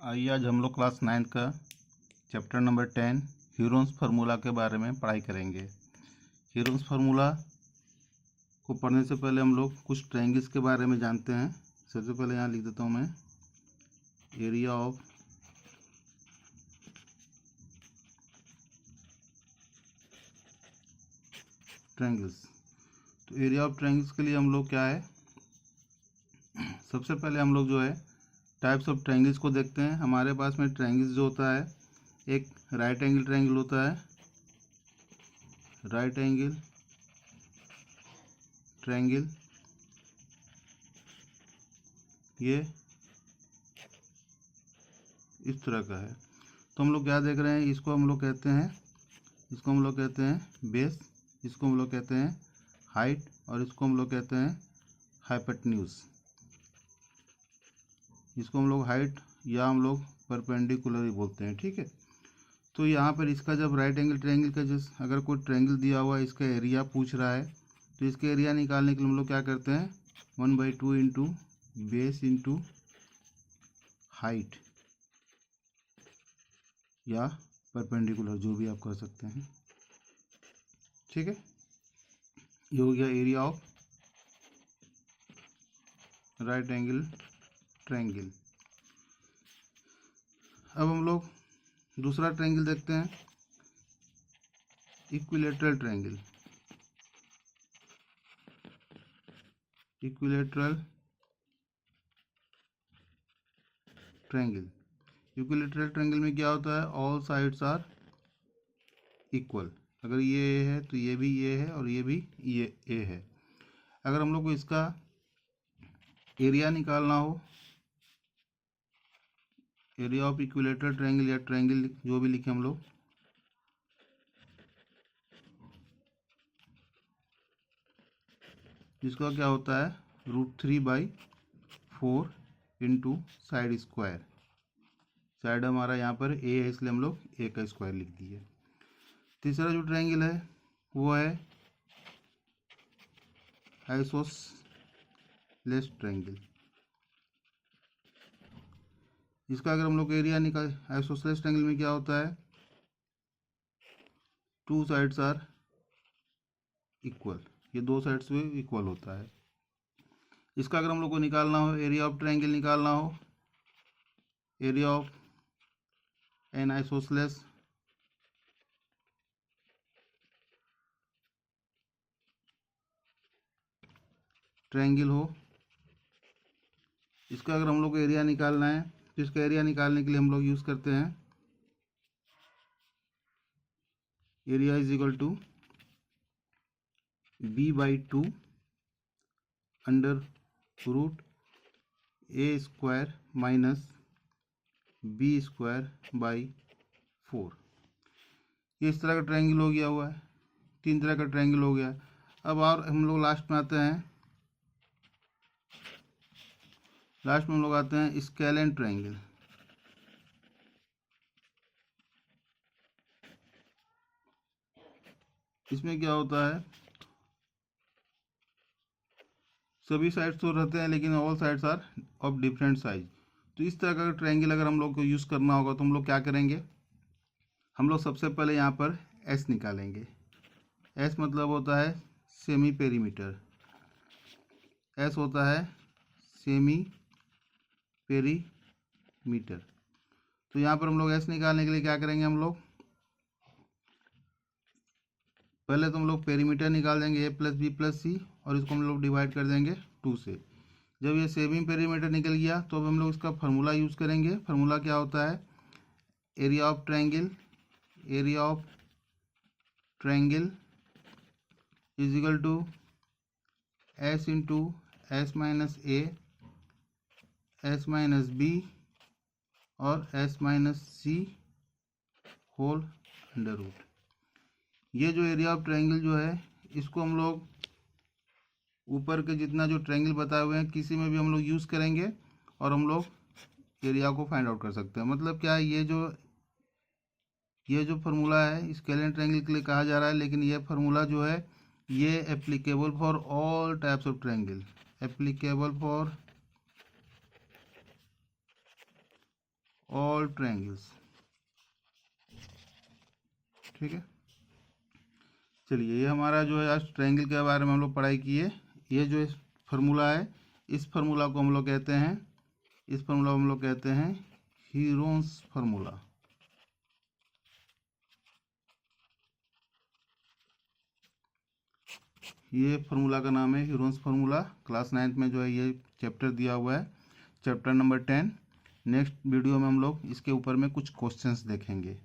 आइए आज हम लोग क्लास 9 का चैप्टर नंबर 10 ह्यूरोन्स फार्मूला के बारे में पढ़ाई करेंगे। ह्यूरोन्स फार्मूला को पढ़ने से पहले हम लोग कुछ ट्रायंगल्स के बारे में जानते हैं। सबसे पहले यहाँ लिख देता हूँ मैं एरिया ऑफ ट्रायंगल्स। तो एरिया ऑफ ट्रायंगल्स के लिए हम लोग क्या है, सबसे पहले हम लोग जो है टाइप्स ऑफ ट्रायंगल्स को देखते हैं। हमारे पास में ट्रायंगल्स जो होता है, एक राइट एंगल ट्रायंगल होता है, राइट एंगल ट्रायंगल, ये इस तरह का है। तो हम लोग क्या देख रहे हैं, इसको हम लोग कहते हैं बेस, इसको हम लोग कहते हैं हाइट, और इसको हम लोग कहते हैं हाइपोटेन्यूज। इसको हम लोग हाइट या हम लोग परपेंडिकुलर ही बोलते हैं, ठीक है। तो यहाँ पर इसका जब राइट एंगल ट्रायंगल का जैसे अगर कोई ट्रायंगल दिया हुआ है, इसका एरिया पूछ रहा है, तो इसके एरिया निकालने के लिए हम लोग क्या करते हैं, 1/2 इंटू बेस इंटू हाइट या परपेंडिकुलर, जो भी आप कर सकते हैं, ठीक है। ये हो गया area of right angle triangle. अब हम लोग दूसरा ट्रायंगल देखते हैं, equilateral triangle. Equilateral triangle, equilateral triangle में क्या होता है, ऑल साइड्स आर इक्वल। अगर ये ए है तो ये भी ये है और ये भी ये ए है। अगर हम लोग को इसका एरिया निकालना हो, एरिया ऑफ इक्विलैटरल ट्रायंगल या ट्रायंगल जो भी लिखे हम लोग, इसका क्या होता है, √3/4 इंटू साइड स्क्वायर। साइड हमारा यहाँ पर ए है, इसलिए हम लोग ए का स्क्वायर लिख दिए। तीसरा जो ट्रायंगल है वो है आइसोसेलेस ट्रायंगल। इसका अगर हम लोग एरिया निकाल, आइसोसेलेस ट्रायंगल में क्या होता है, 2 साइड्स आर इक्वल, ये 2 साइड्स में इक्वल होता है। इसका अगर हम लोग को निकालना हो, एरिया ऑफ ट्रायंगल निकालना हो, area of N isosceles triangle हो, इसका अगर हम लोग को एरिया निकालना है, तो इसका एरिया निकालने के लिए हम लोग यूज़ करते हैं area is equal to b/2 under root a square minus b²/4। ये इस तरह का ट्रायंगल हो गया हुआ है, 3 तरह का ट्रायंगल हो गया। अब और हम लोग लास्ट में आते हैं, लास्ट में हम लोग आते हैं स्केलेन ट्रायंगल। इसमें क्या होता है, सभी साइड्स तो रहते हैं लेकिन all sides are of different size. तो इस तरह का ट्रायंगल अगर हम लोग को यूज़ करना होगा तो हम लोग क्या करेंगे, हम लोग सबसे पहले यहाँ पर एस निकालेंगे। एस मतलब होता है सेमी पेरीमीटर, एस होता है सेमी पेरीमीटर। तो यहाँ पर हम लोग एस निकालने के लिए क्या करेंगे, हम लोग पहले तो हम लोग पेरीमीटर निकाल देंगे a+b+c, और इसको हम लोग डिवाइड कर देंगे 2 से। जब ये सेमी पेरीमीटर निकल गया तो अब हम लोग इसका फार्मूला यूज़ करेंगे। फार्मूला क्या होता है, area of triangle, area of triangle is equal to s into s-a, s-b और s-c होल अंडर रूट। ये जो एरिया ऑफ ट्रायंगल जो है, इसको हम लोग ऊपर के जितना जो ट्रायंगल बताए हुए हैं किसी में भी हम लोग यूज़ करेंगे और हम लोग एरिया को फाइंड आउट कर सकते हैं। मतलब क्या है, ये जो फार्मूला है स्केलेन ट्रायंगल के लिए कहा जा रहा है, लेकिन ये फार्मूला जो है ये applicable for all types of triangle, applicable for all triangles. ठीक है, चलिए ये हमारा जो है आज ट्रायंगल के बारे में हम लोग पढ़ाई किए। ये जो फार्मूला है, इस फार्मूला को हम लोग कहते हैं, इस फार्मूला को हम लोग कहते हैं हीरोन्स फार्मूला। ये फार्मूला का नाम है हीरोन्स फार्मूला। क्लास 9th में जो है ये चैप्टर दिया हुआ है, चैप्टर नंबर 10। नेक्स्ट वीडियो में हम लोग इसके ऊपर में कुछ क्वेश्चंस देखेंगे।